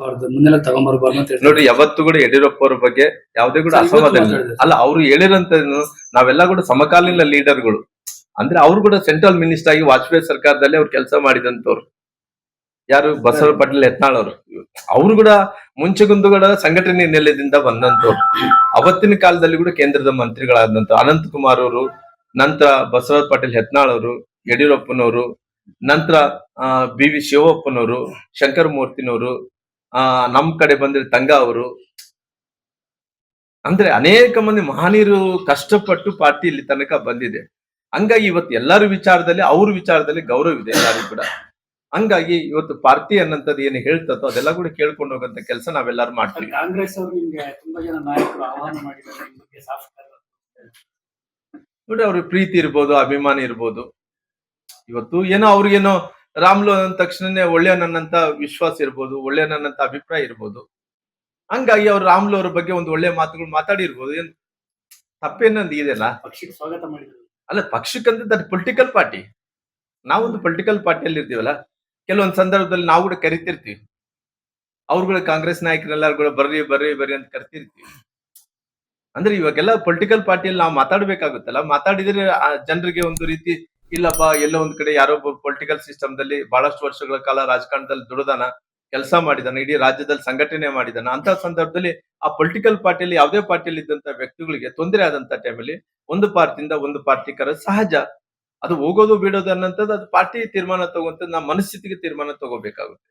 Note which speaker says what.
Speaker 1: ಅವ್ರದ್ದು ಮುಂದೆಲ್ಲ ತಗೊಂಡ್ಬರ್ಬಾರ್ದು ಅಂತ ಹೇಳ್ತಾರೆ.
Speaker 2: ನೋಡ್ರಿ, ಯಾವತ್ತು ಕೂಡ ಯಡಿಯೂರಪ್ಪ ಅವ್ರ ಬಗ್ಗೆ ಯಾವುದೇ ಕೂಡ
Speaker 1: ಸರ್, ಇವತ್ತು
Speaker 2: ಅಸಮಾಧಾನ ಇಲ್ಲ.
Speaker 1: ಮಾತಾಡಿದ್ರು.
Speaker 2: ಅಲ್ಲ, ಅವ್ರು ಹೇಳಿರಂತ ನಾವೆಲ್ಲ ಕೂಡ ಸಮಕಾಲೀನ ಲೀಡರ್ಗಳು. ಅಂದ್ರೆ ಅವ್ರು ಕೂಡ ಸೆಂಟ್ರಲ್ ಮಿನಿಸ್ಟರ್ ಆಗಿ ವಾಜಪೇಯಿ ಸರ್ಕಾರದಲ್ಲಿ ಅವ್ರು ಕೆಲಸ ಮಾಡಿದಂತವ್ರು. ಯಾರು? ಬಸವ ಪಾಟೀಲ್ ಯತ್ನಾಳ್ ಅವರು. ಅವರು ಕೂಡ ಮುಂಚೆಗುಂದು ಕೂಡ ಸಂಘಟನೆ ನೆಲೆದಿಂದ ಬಂದಂತವ್ರು. ಅವತ್ತಿನ ಕಾಲದಲ್ಲಿ ಕೂಡ ಕೇಂದ್ರದ ಮಂತ್ರಿಗಳಾದಂತ ಅನಂತ್ ಕುಮಾರ್ ಅವರು, ನಂತರ ಬಸವ ಪಾಟೀಲ್ ಯತ್ನಾಳ್ ಅವರು, ಯಡಿಯೂರಪ್ಪನವರು, ನಂತರ ಬಿ ವಿ ಶಿವಪ್ಪನವರು, ಶಂಕರ ಮೂರ್ತಿನವರು, ನಮ್ ಕಡೆ ಬಂದ್ರೆ ತಂಗಾ ಅವರು. ಅಂದ್ರೆ ಅನೇಕ ಮಂದಿ ಮಹನೀಯರು ಕಷ್ಟಪಟ್ಟು ಪಾರ್ಟಿ ಇಲ್ಲಿ ತನಕ ಬಂದಿದೆ. ಹಂಗಾಗಿ ಇವತ್ತು ಎಲ್ಲರ ವಿಚಾರದಲ್ಲಿ, ಅವ್ರ ವಿಚಾರದಲ್ಲಿ ಗೌರವ ಇದೆ ಎಲ್ಲರಿಗೂ ಕೂಡ. ಹಂಗಾಗಿ ಇವತ್ತು ಪಾರ್ಟಿ ಅನ್ನಂತದ್ದು ಏನು ಹೇಳ್ತದೋ ಅದೆಲ್ಲ ಕೂಡ ಕೇಳ್ಕೊಂಡು ಹೋಗಂತ ಕೆಲಸ ನಾವೆಲ್ಲರೂ ಮಾಡ್ತೀವಿ.
Speaker 1: ಕಾಂಗ್ರೆಸ್ ಅವರು ನಿಮ್ಗೆ ತುಂಬಾ ಜನ ನಾಯಕರು ಆಹ್ವಾನ ಮಾಡಿದ್ದಾರೆ, ಈ ಬಗ್ಗೆ ಸಾಫ್ಟ್ವೇರ್
Speaker 2: ನೋಡಿ, ಅವ್ರಿಗೆ ಪ್ರೀತಿ ಇರ್ಬೋದು, ಅಭಿಮಾನ ಇರ್ಬೋದು. ಇವತ್ತು ಏನೋ ಅವ್ರಿಗೇನೋ ರಾಮ್ಲು ಅಂದ ತಕ್ಷಣನೇ ಒಳ್ಳೆಯವನನ್ನಂತ ವಿಶ್ವಾಸ ಇರ್ಬೋದು, ಒಳ್ಳೆಯವನನ್ನಂತ ಅಭಿಪ್ರಾಯ ಇರ್ಬೋದು. ಹಂಗಾಗಿ ಅವ್ರು ರಾಮ್ಲು ಅವ್ರ ಬಗ್ಗೆ ಒಂದು ಒಳ್ಳೆ ಮಾತುಗಳು ಮಾತಾಡಿರ್ಬೋದು. ಏನ್ ತಪ್ಪೇನಂದ್ ಇದೆಯಲ್ಲ?
Speaker 1: ಪಕ್ಷಕ್ಕೆ ಸ್ವಾಗತ ಮಾಡಿದ್ರು.
Speaker 2: ಅಲ್ಲ, ಪಕ್ಷಕ್ಕಂತ ಪೊಲಿಟಿಕಲ್ ಪಾರ್ಟಿ. ನಾವೊಂದು ಪೊಲಿಟಿಕಲ್ ಪಾರ್ಟಿಯಲ್ಲಿ ಇರ್ತೀವಲ್ಲ, ಕೆಲವೊಂದು ಸಂದರ್ಭದಲ್ಲಿ ನಾವು ಕೂಡ ಕರಿತಿರ್ತೀವಿ. ಅವ್ರುಗಳ ಕಾಂಗ್ರೆಸ್ ನಾಯಕರೆಲ್ಲರೂ ಕೂಡ ಬರ್ರಿ ಬರ್ರಿ ಬರ್ರಿ ಅಂತ ಕರಿತಿರ್ತೀವಿ. ಅಂದ್ರೆ ಇವಾಗೆಲ್ಲ ಪೊಲಿಟಿಕಲ್ ಪಾರ್ಟಿಯಲ್ಲಿ ನಾವು ಮಾತಾಡ್ಬೇಕಾಗುತ್ತಲ್ಲ. ಮಾತಾಡಿದ್ರೆ ಜನರಿಗೆ ಒಂದು ರೀತಿ, ಇಲ್ಲಪ್ಪ ಎಲ್ಲೋ ಒಂದ್ ಕಡೆ ಯಾರೋ ಪೊಲಿಟಿಕಲ್ ಸಿಸ್ಟಮ್ ದಲ್ಲಿ ಬಹಳಷ್ಟು ವರ್ಷಗಳ ಕಾಲ ರಾಜಕಾರಣದಲ್ಲಿ ದುಡಿದಾನ, ಕೆಲಸ ಮಾಡಿದಾನ, ಇಡೀ ರಾಜ್ಯದಲ್ಲಿ ಸಂಘಟನೆ ಮಾಡಿದಾನ. ಅಂತ ಸಂದರ್ಭದಲ್ಲಿ ಆ ಪೊಲಿಟಿಕಲ್ ಪಾರ್ಟಿಯಲ್ಲಿ ಯಾವುದೇ ಪಾರ್ಟಿಯಲ್ಲಿ ಇದ್ದಂತ ವ್ಯಕ್ತಿಗಳಿಗೆ ತೊಂದರೆ ಆದಂತ ಟೈಮಲ್ಲಿ ಒಂದು ಪಾರ್ಟಿಯಿಂದ ಒಂದು ಪಾರ್ಟಿ ಕರ ಸಹಜ. ಅದು ಹೋಗೋದು ಬಿಡೋದು ಅನ್ನೋಂಥದ್ದು ಅದು ಪಾರ್ಟಿ ತೀರ್ಮಾನ ತಗೊಂತ, ನಮ್ಮ ಮನಸ್ಥಿತಿಗೆ ತೀರ್ಮಾನ ತಗೋಬೇಕಾಗುತ್ತೆ.